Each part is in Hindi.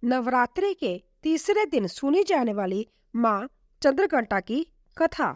नवरात्रि के तीसरे दिन सुनी जाने वाली माँ चंद्रघंटा की कथा।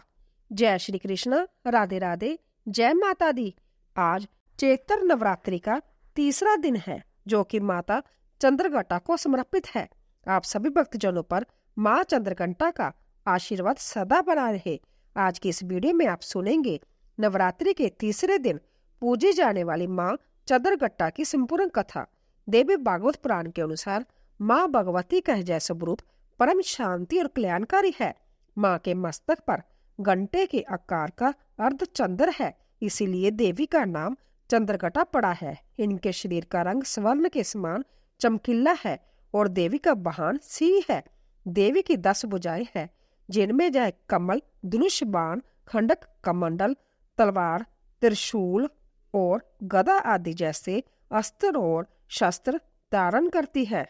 जय श्री कृष्ण, राधे राधे, जय माता दी। आज चैत्र नवरात्रि का तीसरा दिन है, जो कि माता चंद्रघंटा को समर्पित है। आप सभी भक्तजनों पर माँ चंद्रघंटा का आशीर्वाद सदा बना रहे। आज की इस वीडियो में आप सुनेंगे नवरात्रि के तीसरे दिन पूजी जाने वाली माँ चंद्रघंटा की संपूर्ण कथा। देवी भागवत पुराण के अनुसार माँ भगवती का जय स्वरूप परम शांति और कल्याणकारी है। माँ के मस्तक पर घंटे के आकार का अर्धचंद्र है, इसीलिए देवी का नाम चंद्रघंटा पड़ा है। इनके शरीर का रंग स्वर्ण के समान चमकीला है और देवी का वाहन सिंह है। देवी की 10 भुजाएं हैं, जिनमें जय कमल, धनुष, बाण, खंडक, कमंडल, तलवार, त्रिशूल और गदा आदि जैसे अस्त्र और शस्त्र धारण करती है।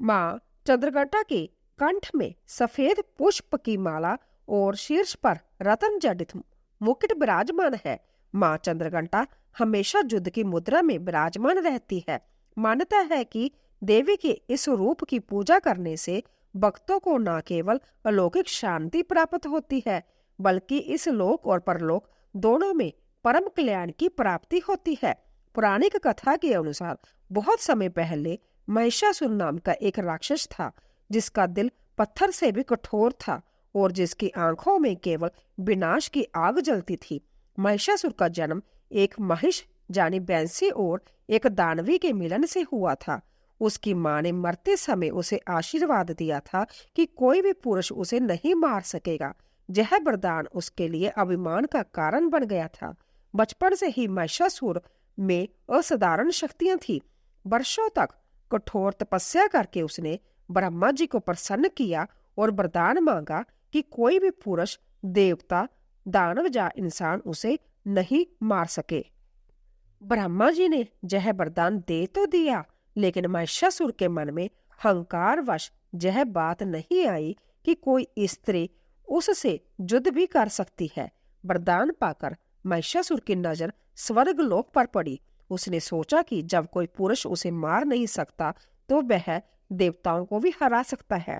माँ चंद्रघंटा के कंठ में सफेद पुष्प की माला और शीर्ष पर रत्न जडित मुकुट विराजमान है। माँ चंद्रघंटा हमेशा युद्ध की मुद्रा में विराजमान रहती है। मान्यता है कि देवी के इस रूप की पूजा करने से भक्तों को न केवल अलौकिक शांति प्राप्त होती है, बल्कि इस लोक और परलोक दोनों में परम कल्याण की प्राप्ति होती है। पौराणिक कथा के अनुसार बहुत समय पहले महिषासुर नाम का एक राक्षस था, जिसका दिल पत्थर से भी कठोर था और जिसकी आंखों में केवल विनाश की आग जलती थी। महिषासुर का जन्म एक महिष यानी बैंसी और एक दानवी के मिलन से हुआ था। उसकी मां ने मरते समय उसे आशीर्वाद दिया था कि कोई भी पुरुष उसे नहीं मार सकेगा। यह वरदान उसके लिए अभिमान का कारण बन गया था। बचपन से ही महिषासुर में असाधारण शक्तियां थी। वर्षों तक कठोर तपस्या करके उसने ब्रह्मा जी को प्रसन्न किया और वरदान मांगा कि कोई भी पुरुष, देवता, दानव या इंसान उसे नहीं मार सके। ब्रह्मा जी ने यह वरदान दे तो दिया, लेकिन महिषासुर के मन में हंकारवश यह बात नहीं आई कि कोई स्त्री उससे युद्ध भी कर सकती है। वरदान पाकर महिषासुर की नजर स्वर्ग लोक पर पड़ी। उसने सोचा कि जब कोई पुरुष उसे मार नहीं सकता तो वह देवताओं को भी हरा सकता है।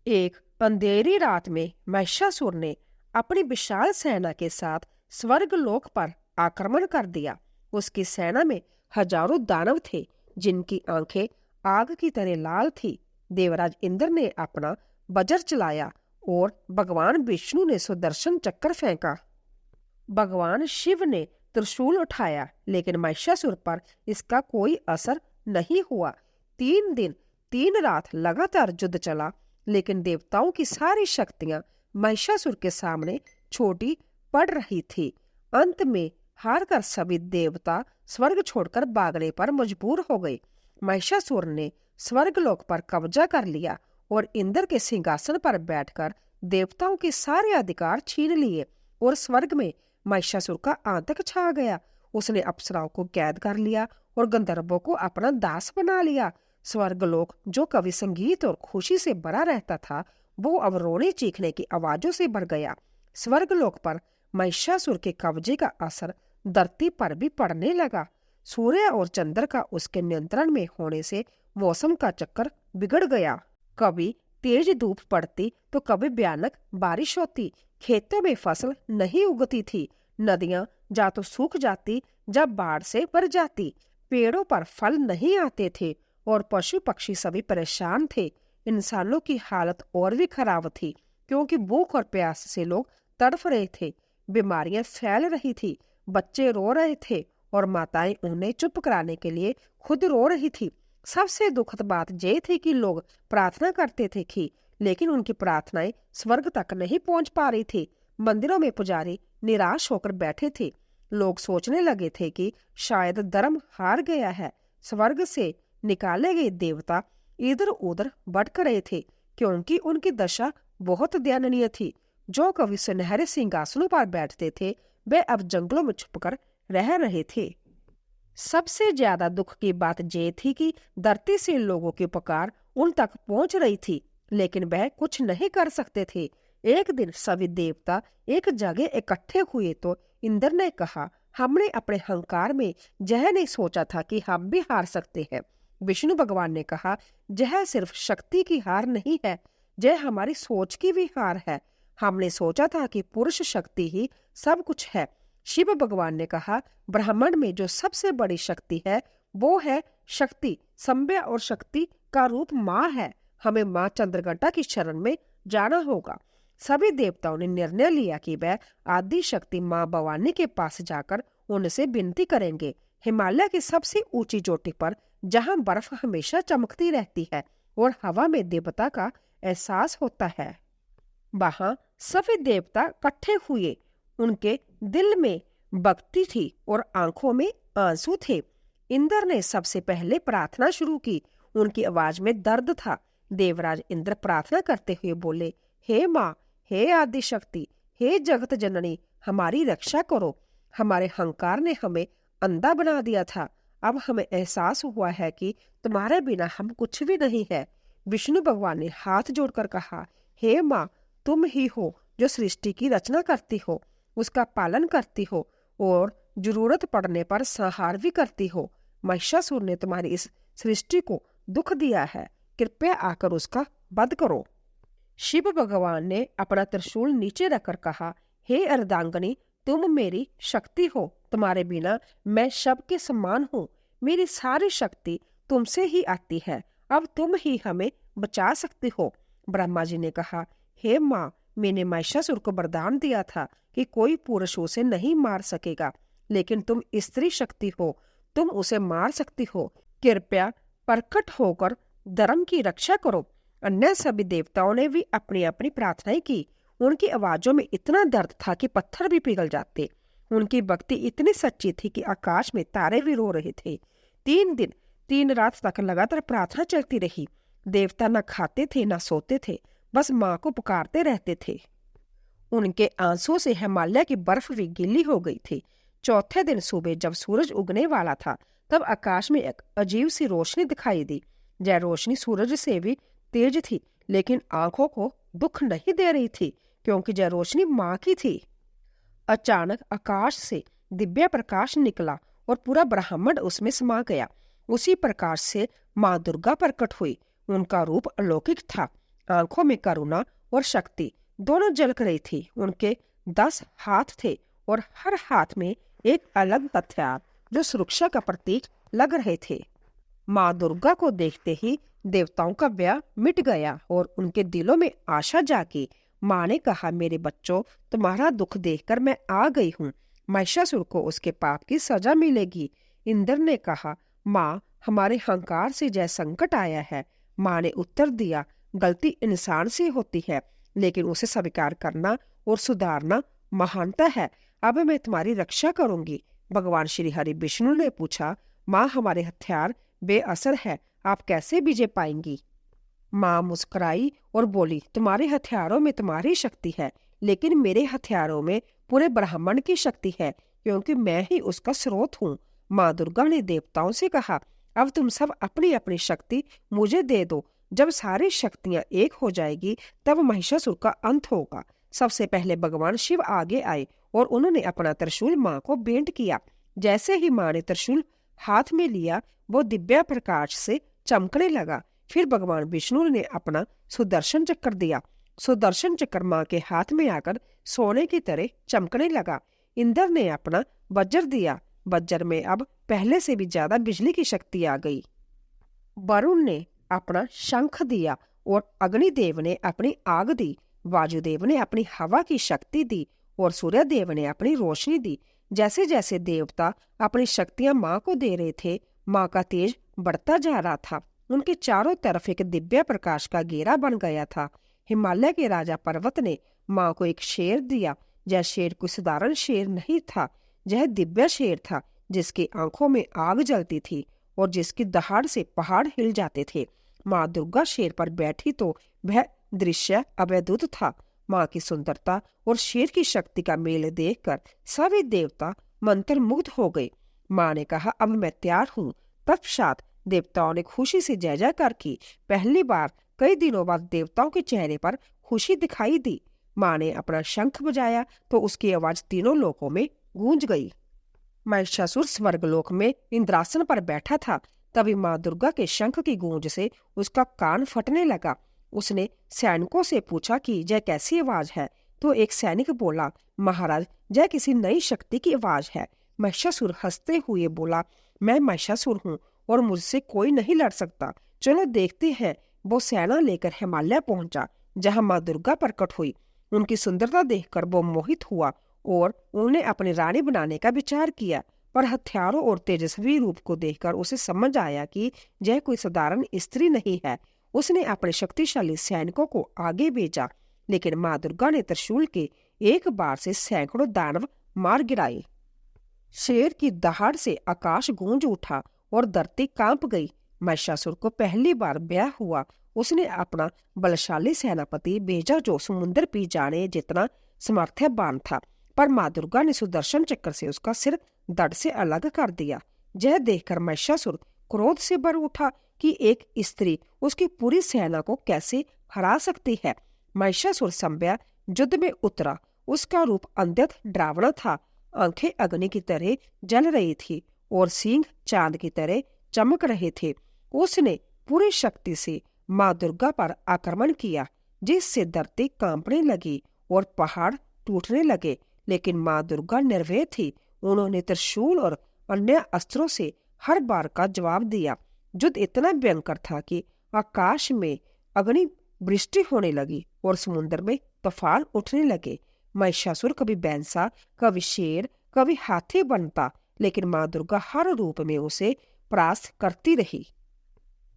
एक अंधेरी रात में महिषासुर ने अपनी विशाल सेना के साथ स्वर्ग लोक पर आक्रमण कर दिया। उसकी सेना में हजारों दानव थे, जिनकी आंखें आग की तरह लाल थी। देवराज इंद्र ने अपना वज्र चलाया और भगवान विष्णु ने सुदर्शन चक्र फेंका। भगवान शिव ने त्रिशूल उठाया, लेकिन महिषासुर पर इसका कोई असर नहीं हुआ। 3 दिन 3 रात लगातार युद्ध चला, लेकिन देवताओं की सारी शक्तियां महिषासुर के सामने छोटी पड़ रही थी। अंत में हारकर सभी देवता स्वर्ग छोड़कर भागने पर मजबूर हो गए। महिषासुर ने स्वर्गलोक पर कब्जा कर लिया और इंद्र के सिंहासन पर बैठकर देवताओं के सारे अधिकार छीन लिए और स्वर्ग में महिषासुर का आतंक छा गया। उसने अप्सराओं को कैद कर लिया और गंधर्वों को अपना दास बना लिया। स्वर्गलोक, जो कभी संगीत और खुशी से भरा रहता था, वो अब रोने चीखने की आवाजों से भर गया। स्वर्गलोक पर महिषासुर के कब्जे का असर धरती पर भी पड़ने लगा। सूर्य और चंद्र का उसके नियंत्रण में होने से मौसम का चक्कर बिगड़ गया। कभी तेज धूप पड़ती तो कभी भयानक बारिश होती। खेतों में फसल नहीं उगती थी। नदियां या तो सूख जाती या बाढ़ से भर जाती। पेड़ों पर फल नहीं आते थे और पशु पक्षी सभी परेशान थे। इंसानों की हालत और भी खराब थी, क्योंकि भूख और प्यास से लोग तड़फ रहे थे। बीमारियां फैल रही थी, बच्चे रो रहे थे और माताएं उन्हें चुप कराने के लिए खुद रो रही थी। सबसे दुखद बात यह थी कि लोग प्रार्थना करते थे कि लेकिन उनकी प्रार्थनाएं स्वर्ग तक नहीं पहुंच पा रही थी। मंदिरों में पुजारी निराश होकर बैठे थे। लोग सोचने लगे थे कि शायद धर्म हार गया है। स्वर्ग से निकाले गए देवता इधर उधर भटक रहे थे, क्योंकि उनकी दशा बहुत दयनीय थी। जो कभी सुनहरे सिंहासनों पर बैठते थे, वे अब जंगलों में छुपकर रह रहे थे। सबसे ज्यादा दुख की बात यह थी कि धरती से लोगों की पुकार उन तक पहुंच रही थी, लेकिन वह कुछ नहीं कर सकते थे। एक दिन सभी देवता एक जगह इकट्ठे हुए तो इंद्र ने कहा, हमने अपने हंकार में यह नहीं सोचा था कि हम भी हार सकते हैं। विष्णु भगवान ने कहा, यह सिर्फ शक्ति की हार नहीं है, यह हमारी सोच की भी हार है। हमने सोचा था कि पुरुष शक्ति ही सब कुछ है। शिव भगवान ने कहा, ब्रह्मांड में जो सबसे बड़ी शक्ति है वो है शक्ति। संभ्य और शक्ति का रूप माँ है। हमें माँ चंद्रघंटा की शरण में जाना होगा। सभी देवताओं ने निर्णय लिया कि वह आदि शक्ति माँ भवानी के पास जाकर उनसे विनती करेंगे। हिमालय की सबसे ऊंची चोटी पर, जहाँ बर्फ हमेशा चमकती रहती है और हवा में देवता का एहसास होता है, वहां सभी देवता इकट्ठे हुए। उनके दिल में भक्ति थी और आंखों में आंसू थे। इंद्र ने सबसे पहले प्रार्थना शुरू की। उनकी आवाज में दर्द था। देवराज इंद्र प्रार्थना करते हुए बोले, हे माँ, हे आदि शक्ति, हे जगत जननी, हमारी रक्षा करो। हमारे अहंकार ने हमें अंधा बना दिया था। अब हमें एहसास हुआ है कि तुम्हारे बिना हम कुछ भी नहीं है। विष्णु भगवान ने हाथ जोड़कर कहा, हे माँ, तुम ही हो जो सृष्टि की रचना करती हो, उसका पालन करती हो और जरूरत पड़ने पर संहार भी करती हो। महिषासुर ने तुम्हारी इस सृष्टि को दुख दिया है, कृपया आकर उसका वध करो। शिव भगवान ने अपना त्रिशूल नीचे रखकर कहा, हे अर्धांगिनी, तुम मेरी शक्ति हो। तुम्हारे बिना मैं शव के समान हूँ। मेरी सारी शक्ति तुमसे ही आती है। अब तुम ही हमें बचा सकती हो। ब्रह्मा जी ने कहा, हे माँ, मैंने महिषासुर को वरदान दिया था कि कोई पुरुष उसे नहीं मार सकेगा, लेकिन तुम स्त्री शक्ति हो, तुम उसे मार सकती हो। कृपया प्रकट होकर धर्म की रक्षा करो। अन्य सभी देवताओं ने भी अपनी अपनी प्रार्थनाएं की। उनकी आवाजों में इतना दर्द था कि पत्थर भी पिघल जाते। उनकी भक्ति इतनी सच्ची थी कि आकाश में तारे भी रो रहे थे। 3 दिन 3 रात तक लगातार प्रार्थना चलती रही। देवता न खाते थे न सोते थे, बस माँ को पुकारते रहते थे। उनके आंसुओं से हिमालय की बर्फ भी गीली हो गई थी। चौथे दिन सुबह जब सूरज उगने वाला था, तब आकाश में एक अजीब सी रोशनी दिखाई दी। यह रोशनी सूरज से भी तेज थी, लेकिन आंखों को दुख नहीं दे रही थी, क्योंकि यह रोशनी माँ की थी। अचानक आकाश से दिव्य प्रकाश निकला और पूरा ब्रह्मांड उसमें समा गया। उसी प्रकाश से माँ दुर्गा प्रकट हुई। उनका रूप अलौकिक था। आंखों में करुणा और शक्ति दोनों झलक रही थी। उनके 10 हाथ थे और हर हाथ में एक अलग हथियार जो सुरक्षा का प्रतीक लग रहे थे। माँ दुर्गा को देखते ही देवताओं का भय मिट गया और उनके दिलों में आशा जागी। माँ ने कहा, मेरे बच्चों, तुम्हारा दुख देखकर मैं आ गई हूँ। महिषासुर को उसके पाप की सजा मिलेगी। इंद्र ने कहा, माँ, हमारे अहंकार से जय संकट आया है। माँ ने उत्तर दिया, गलती इंसान से होती है, लेकिन उसे स्वीकार करना और सुधारना महानता है। अब मैं तुम्हारी रक्षा करूंगी। भगवान श्री हरि विष्णु ने पूछा, माँ, हमारे हथियार बेअसर है, आप कैसे विजय पाएंगी? माँ मुस्कुराई और बोली, तुम्हारे हथियारों में तुम्हारी शक्ति है, लेकिन मेरे हथियारों में पूरे ब्रह्मांड की शक्ति है, क्योंकि मैं ही उसका स्रोत हूँ। माँ दुर्गा ने देवताओं से कहा, अब तुम सब अपनी अपनी शक्ति मुझे दे दो। जब सारी शक्तियां एक हो जाएगी, तब महिषासुर का अंत होगा। सबसे पहले भगवान शिव आगे आए और उन्होंने अपना त्रिशूल माँ को भेंट किया। जैसे ही माँ ने त्रिशूल हाथ में लिया, वो दिव्य प्रकाश से चमकने लगा। फिर भगवान विष्णु ने अपना सुदर्शन चक्र दिया। सुदर्शन चक्र माँ के हाथ में आकर सोने की तरह चमकने लगा। इंद्र ने अपना वज्र दिया। वज्र में अब पहले से भी ज्यादा बिजली की शक्ति आ गई। वरुण ने अपना शंख दिया और अग्निदेव ने अपनी आग दी। वायुदेव ने अपनी हवा की शक्ति दी और सूर्यदेव ने अपनी रोशनी दी। जैसे जैसे देवता अपनी शक्तियां माँ को दे रहे थे, माँ का तेज बढ़ता जा रहा था। उनके चारों तरफ एक दिव्य प्रकाश का घेरा बन गया था। हिमालय के राजा पर्वत ने माँ को एक शेर दिया। यह शेर कोई साधारण शेर नहीं था, यह दिव्य शेर था, जिसकी आंखों में आग जलती थी और जिसकी दहाड़ से पहाड़ हिल जाते थे। माँ दुर्गा शेर पर बैठी तो वह दृश्य अद्भुत था। माँ की सुंदरता और शेर की शक्ति का मेल देखकर सभी देवता मंत्रमुग्ध हो गए। माँ ने कहा, अब मैं तैयार हूँ। तत्पश्चात देवताओं ने खुशी से जय जयकार की। पहली बार कई दिनों बाद देवताओं के चेहरे पर खुशी दिखाई दी। माँ ने अपना शंख बजाया तो उसकी आवाज तीनों लोकों में गूंज गई। महिषासुर स्वर्गलोक में इंद्रासन पर बैठा था। तभी माँ दुर्गा के शंख की गूंज से उसका कान फटने लगा। उसने सैनिकों से पूछा कि यह कैसी आवाज है, तो एक सैनिक बोला, महाराज, यह किसी नई शक्ति की आवाज है। महिषासुर हंसते हुए बोला, मैं महिषासुर हूँ और मुझसे कोई नहीं लड़ सकता। चलो देखते हैं। वो सेना लेकर हिमालय पहुंचा, जहाँ माँ दुर्गा प्रकट हुई। उनकी सुंदरता देखकर वो मोहित हुआ और उन्हें अपनी रानी बनाने का विचार किया। पर हथियारों और तेजस्वी रूप को देखकर उसे समझ आया कि यह कोई साधारण स्त्री नहीं है। उसने अपने शक्तिशाली सैनिकों को आगे भेजा, लेकिन माँ दुर्गा ने त्रिशूल के एक बार से सैकड़ों दानव मार गिराए। शेर की दहाड़ से आकाश गूंज उठा और धरती कांप गई। महिषासुर को पहली बार ब्याह हुआ। उसने अपना बलशाली सेनापति भेजा, जो समुद्र पी जाने जितना सामर्थ्यवान था। पर माँ दुर्गा ने सुदर्शन चक्र से उसका सिर धड़ से अलग कर दिया। यह देखकर महिषासुर क्रोध से भर उठा कि एक स्त्री उसकी पूरी सेना को कैसे हरा सकती है। महिषासुर संभ्या युद्ध में उतरा। उसका रूप अत्यंत डरावना था। आंखें अग्नि की तरह जल रही थी और सींग चांद की तरह चमक रहे थे। उसने पूरी शक्ति से माँ दुर्गा पर आक्रमण किया, जिससे धरती कांपने लगी और पहाड़ टूटने लगे। लेकिन माँ दुर्गा निर्भय थी। उन्होंने त्रिशूल और अन्य अस्त्रों से हर बार का जवाब दिया। युद्ध इतना भयंकर था कि आकाश में अग्नि वृष्टि होने लगी और समुद्र में तूफान उठने लगे। महिषासुर कभी बैंसा, कभी शेर, कभी हाथी बनता, लेकिन माँ दुर्गा हर रूप में उसे परास्त करती रही।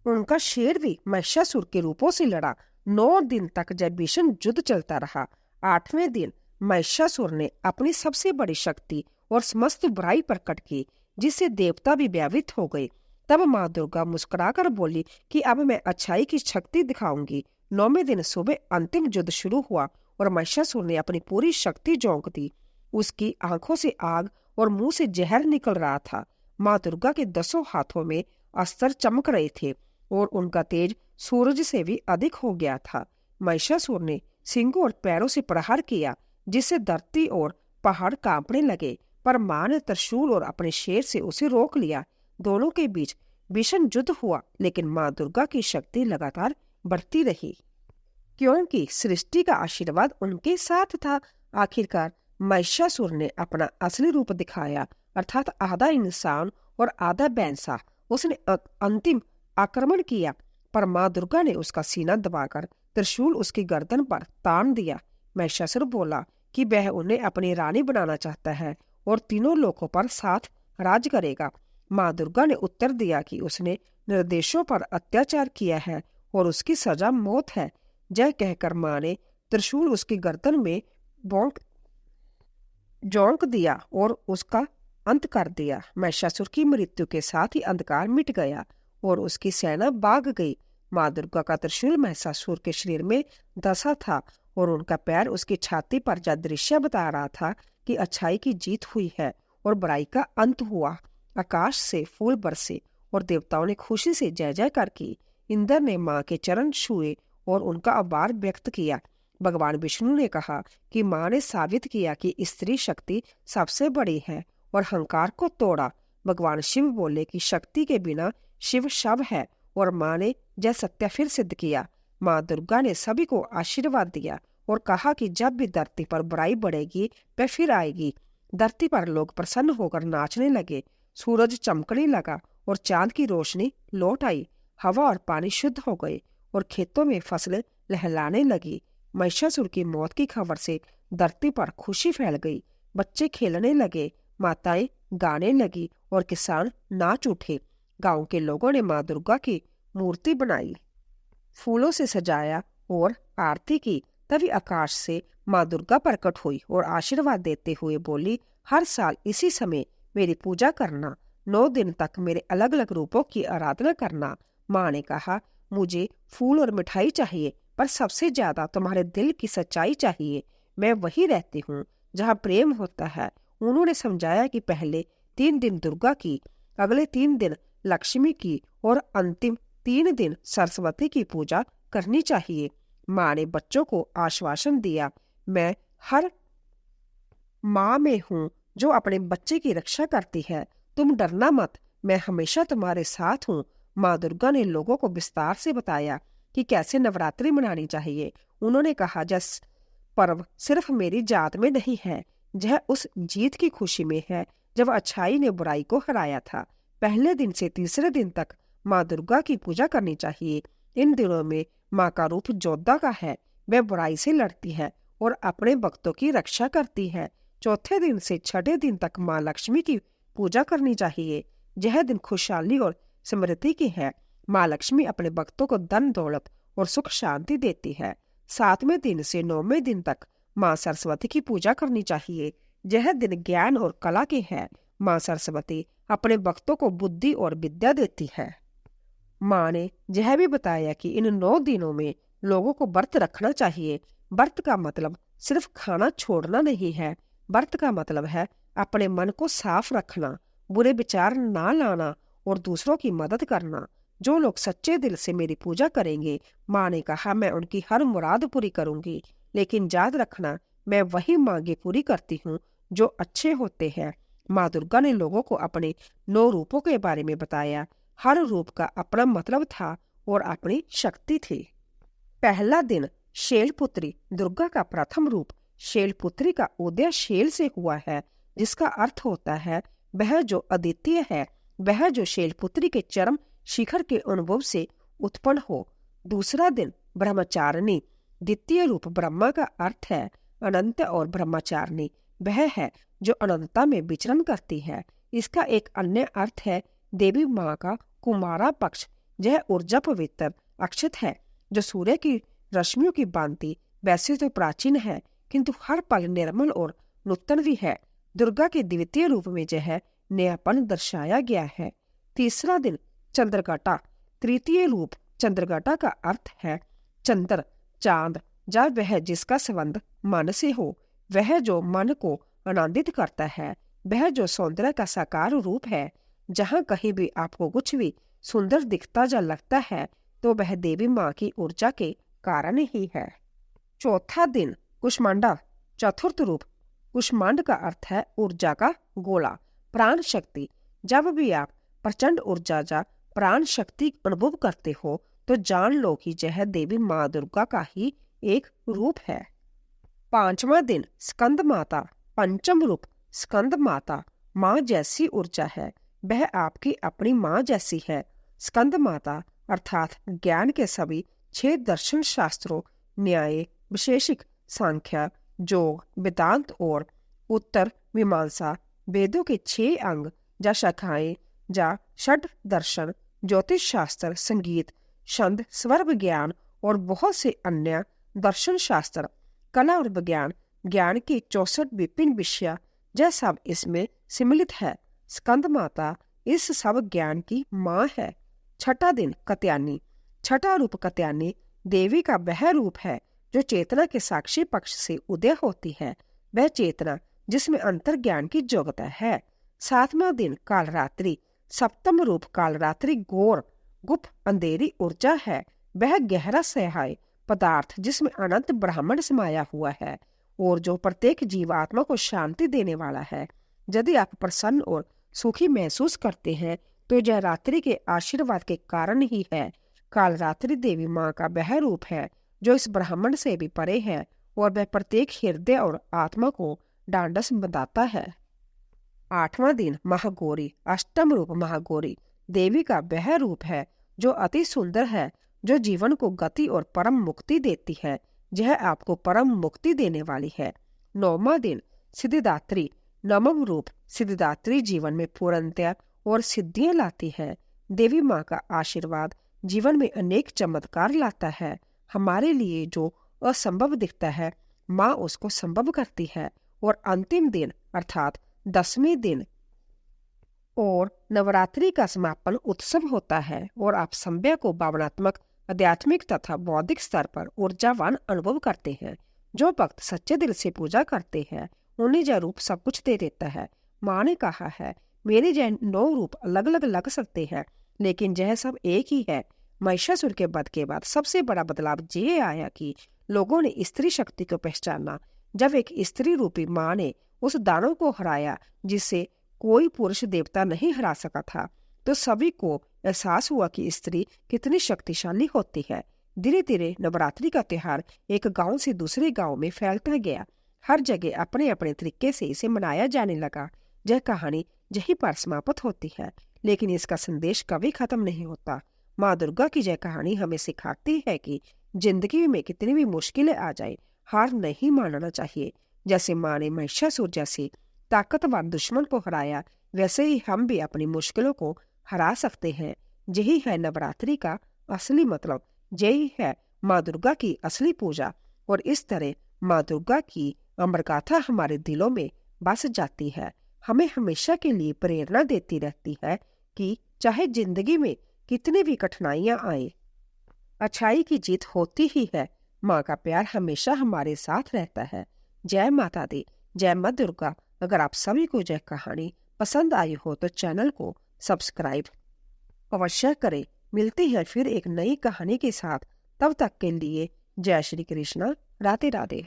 उनका शेर भी महिषासुर के रूपों से लड़ा। 9 दिन तक जय भीषण युद्ध चलता रहा। 8वें दिन महिषासुर ने अपनी सबसे बड़ी शक्ति और समस्त बुराई प्रकट की, जिससे देवता भी भयभीत हो गए। तब माँ दुर्गा मुस्कुराकर बोली कि अब मैं अच्छाई की शक्ति दिखाऊंगी। 9वें दिन सुबह अंतिम युद्ध शुरू हुआ और महिषासुर ने अपनी पूरी शक्ति झोंक दी। उसकी आंखों से आग और मुंह से जहर निकल रहा था। माँ दुर्गा के 10 हाथों में अस्त्र चमक रहे थे और उनका तेज सूरज से भी अधिक हो गया था। महिषासुर ने सिंगों और पैरों से प्रहार किया, जिससे धरती और पहाड़ कांपने लगे। पर माँ ने त्रिशूल और अपने शेर से उसे रोक लिया। दोनों के बीच भीषण युद्ध हुआ, लेकिन माँ दुर्गा की शक्ति लगातार बढ़ती रही, क्योंकि सृष्टि का आशीर्वाद उनके साथ था। आखिरकार महिषासुर ने अपना असली रूप दिखाया, अर्थात आधा इंसान और आधा बैंसा। उसने अंतिम आक्रमण किया, पर माँ दुर्गा ने उसका सीना दबाकर त्रिशूल उसकी गर्दन पर तान दिया। महिषासुर बोला कि वह उन्हें अपनी रानी बनाना चाहता है और तीनों लोकों पर साथ राज करेगा। माँ दुर्गा ने उत्तर दिया कि उसने निर्दोषों पर अत्याचार किया है और उसकी सजा मौत है। यह कहकर माँ ने त्रिशूल उसकी गर्दन में झोंक दिया और उसका अंत कर दिया। महिषासुर की मृत्यु के साथ ही अंधकार मिट गया और उसकी सेना भाग गई। माँ दुर्गा का त्रिशूल महिषासुर के शरीर में धंसा था और उनका पैर उसकी छाती पर यह दृश्य बता रहा था कि अच्छाई की जीत हुई है और बुराई का अंत हुआ। आकाश से फूल बरसे और देवताओं ने खुशी से जय जयकार की। इंद्र ने माँ के चरण छुए और उनका आभार व्यक्त किया। भगवान विष्णु ने कहा कि माँ ने साबित किया कि स्त्री शक्ति सबसे बड़ी है और अहंकार को तोड़ा। भगवान शिव बोले कि शक्ति के बिना शिव शव है, और माँ ने यह सत्य फिर सिद्ध किया। माँ दुर्गा ने सभी को आशीर्वाद दिया और कहा कि जब भी धरती पर बुराई बढ़ेगी वह फिर आएगी। धरती पर लोग प्रसन्न होकर नाचने लगे। सूरज चमकने लगा और चांद की रोशनी लौट आई। हवा और पानी शुद्ध हो गए और खेतों में फसलें लहलाने लगी। महिषासुर की मौत की खबर से धरती पर खुशी फैल गई। बच्चे खेलने लगे, माताएं गाने लगी और किसान नाच उठे। गांव के लोगों ने माँ दुर्गा की मूर्ति बनाई, फूलों से सजाया और आरती की। तभी आकाश से माँ दुर्गा प्रकट हुई और आशीर्वाद देते हुए बोली, हर साल इसी समय मेरी पूजा करना, 9 दिन तक मेरे अलग अलग रूपों की आराधना करना। माँ ने कहा, मुझे फूल और मिठाई चाहिए, पर सबसे ज्यादा तुम्हारे दिल की सच्चाई चाहिए। मैं वही रहती हूँ जहाँ प्रेम होता है। उन्होंने समझाया कि पहले 3 दिन दुर्गा की, अगले 3 दिन लक्ष्मी की और अंतिम 3 दिन सरस्वती की पूजा करनी चाहिए। माँ ने बच्चों को आश्वासन दिया, मैं हर माँ में हूँ जो अपने बच्चे की रक्षा करती है। तुम डरना मत, मैं हमेशा तुम्हारे साथ हूँ। माँ दुर्गा ने लोगों को विस्तार से बताया कि कैसे नवरात्रि मनानी चाहिए। उन्होंने कहा, जस पर्व सिर्फ मेरी जात में नहीं है, यह उस जीत की खुशी में है जब अच्छाई ने बुराई को हराया था। पहले दिन से तीसरे दिन तक माँ दुर्गा की पूजा करनी चाहिए। इन दिनों में माँ का रूप योद्धा का है। वह बुराई से लड़ती है और अपने भक्तों की रक्षा करती है। चौथे दिन से छठे दिन तक माँ लक्ष्मी की पूजा करनी चाहिए। यह दिन खुशहाली और समृद्धि की है। माँ लक्ष्मी अपने भक्तों को धन दौलत और सुख शांति देती है। सातवें दिन से नौवें दिन तक माँ सरस्वती की पूजा करनी चाहिए। यह दिन ज्ञान और कला की है। माँ सरस्वती अपने भक्तों को बुद्धि और विद्या देती है। माँ ने यह भी बताया कि इन 9 दिनों में लोगों को व्रत रखना चाहिए। व्रत का मतलब सिर्फ खाना छोड़ना नहीं है। व्रत का मतलब है अपने मन को साफ रखना, बुरे विचार ना लाना और दूसरों की मदद करना। जो लोग सच्चे दिल से मेरी पूजा करेंगे, माँ ने कहा, मैं उनकी हर मुराद पूरी करूंगी। लेकिन याद रखना, मैं वही मांगे पूरी करती हूँ जो अच्छे होते हैं। माँ दुर्गा ने लोगों को अपने 9 रूपों के बारे में बताया। हर रूप का अपना मतलब था और अपनी शक्ति थी। पहला दिन शैलपुत्री। दुर्गा का प्रथम रूप शैलपुत्री का उदय शैल से हुआ है, जिसका अर्थ होता है वह जो अद्वितीय है, वह जो शैलपुत्री के चरम शिखर के अनुभव से उत्पन्न हो। दूसरा दिन ब्रह्मचारिणी। द्वितीय रूप ब्रह्मा का अर्थ है अनंत और ब्रह्मचारिणी वह है जो अनंतता में विचरण करती है। इसका एक अन्य अर्थ है देवी माँ का कुमारा पक्ष। यह ऊर्जा पवित्र अक्षत है जो सूर्य की रश्मियों की भांति वैसे तो प्राचीन है, किंतु हर पल निर्मल और नूतन भी है। दुर्गा के द्वितीय रूप में यह नयापन दर्शाया गया है। तीसरा दिन चंद्रघटा। तृतीय रूप चंद्रघटा का अर्थ है चंद्र, चांद, या वह जिसका संबंध मन से हो, वह जो मन को आनंदित करता है, वह जो सौंदर्य का साकार रूप है। जहाँ कहीं भी आपको कुछ भी सुंदर दिखता या लगता है तो वह देवी माँ की ऊर्जा के कारण ही है। चौथा दिन कुष्मांडा। चतुर्थ रूप कुष्मांड का अर्थ है ऊर्जा का गोला, प्राण शक्ति। जब भी आप प्रचंड ऊर्जा या प्राण शक्ति अनुभव करते हो तो जान लो कि यह देवी माँ दुर्गा का ही एक रूप है। पांचवा दिन स्कंद माता। पंचम रूप स्कंद माता माँ जैसी ऊर्जा है, वह आपकी अपनी माँ जैसी है। स्कंद माता अर्थात ज्ञान के सभी 6 दर्शन शास्त्रों न्याय, विशेषिक, सांख्य, योग, वेदांत और उत्तर मीमांसा, वेदों के 6 अंग या शाखाएं या षड दर्शन, ज्योतिष शास्त्र, संगीत, छंद, स्वर विज्ञान और बहुत से अन्य दर्शन शास्त्र, कला और विज्ञान, ज्ञान की 64 विभिन्न विषय, यह सब इसमें सम्मिलित है। स्कंद माता इस सब ज्ञान की माँ है। छठा दिन कत्यानी। छठा रूप कत्यानी देवी का वह रूप है जो चेतना के साक्षी पक्ष से उदय होती है, वह चेतना जिसमें अंतर ज्ञान की योग्यता है। सातवां दिन कालरात्रि। सप्तम रूप कालरात्रि घोर गुप्त अंधेरी ऊर्जा है, वह गहरा सहाय पदार्थ जिसमें अनंत ब्रह्मांड समाया हुआ है और जो प्रत्येक जीवात्मा को शांति देने वाला है। यदि आप प्रसन्न और सुखी महसूस करते हैं तो यह रात्रि के आशीर्वाद के कारण ही है। कालरात्रि देवी माँ का वह रूप है जो इस ब्रह्मांड से भी परे है और वह प्रत्येक हृदय और आत्मा को ढांढस बताता है। आठवां दिन महागौरी। अष्टम रूप महागौरी देवी का वह रूप है जो अति सुंदर है, जो जीवन को गति और परम मुक्ति देती है। यह आपको परम मुक्ति देने वाली है। नौवां दिन सिद्धिदात्री। नवम रूप सिद्धिदात्री जीवन में पूर्णता और सिद्धियां लाती है। देवी माँ का आशीर्वाद जीवन में अनेक चमत्कार लाता है। हमारे लिए जो असंभव दिखता है, माँ उसको संभव करती है। और अंतिम दिन अर्थात 10वें दिन और नवरात्रि का समापन उत्सव होता है और आप संध्या को भावनात्मक, आध्यात्मिक तथा बौद्धिक स्तर पर ऊर्जावान अनुभव करते हैं। जो भक्त सच्चे दिल से पूजा करते हैं उन्हें यह रूप सब कुछ दे देता है। माँ ने कहा है, मेरे यह 9 रूप अलग अलग लग सकते हैं लेकिन यह सब एक ही है। महिषासुर के वध के बाद सबसे बड़ा बदलाव ये आया कि लोगों ने स्त्री शक्ति को पहचाना। जब एक स्त्री रूपी माँ ने उस दानव को हराया जिसे कोई पुरुष देवता नहीं हरा सका था, तो सभी को एहसास हुआ कि स्त्री कितनी शक्तिशाली होती है। धीरे धीरे नवरात्रि का त्योहार एक गांव से दूसरे गांव में फैलता गया। हर जगह अपने अपने तरीके से इसे मनाया जाने लगा। यह कहानी यहीं पर समाप्त होती है, लेकिन इसका संदेश कभी खत्म नहीं होता। माँ दुर्गा की यह कहानी हमें सिखाती है कि जिंदगी में कितनी भी मुश्किलें आ जाए, हार नहीं मानना चाहिए। जैसे माँ ने महिषासुर जैसे ताकतवर दुश्मन को हराया, वैसे ही हम भी अपनी मुश्किलों को हरा सकते हैं। यही है नवरात्रि का असली मतलब, यही है माँ दुर्गा की असली पूजा। और इस तरह माँ दुर्गा की अमर गाथा हमारे दिलों में बस जाती है, हमें हमेशा के लिए प्रेरणा देती रहती है कि चाहे जिंदगी में कितनी भी कठिनाइयां आए, अच्छाई की जीत होती ही है। माँ का प्यार हमेशा हमारे साथ रहता है। जय माता दी, जय माँ दुर्गा। अगर आप सभी को यह कहानी पसंद आई हो तो चैनल को सब्सक्राइब अवश्य करें। मिलती है फिर एक नई कहानी के साथ। तब तक के लिए जय श्री कृष्ण, राधे राधे।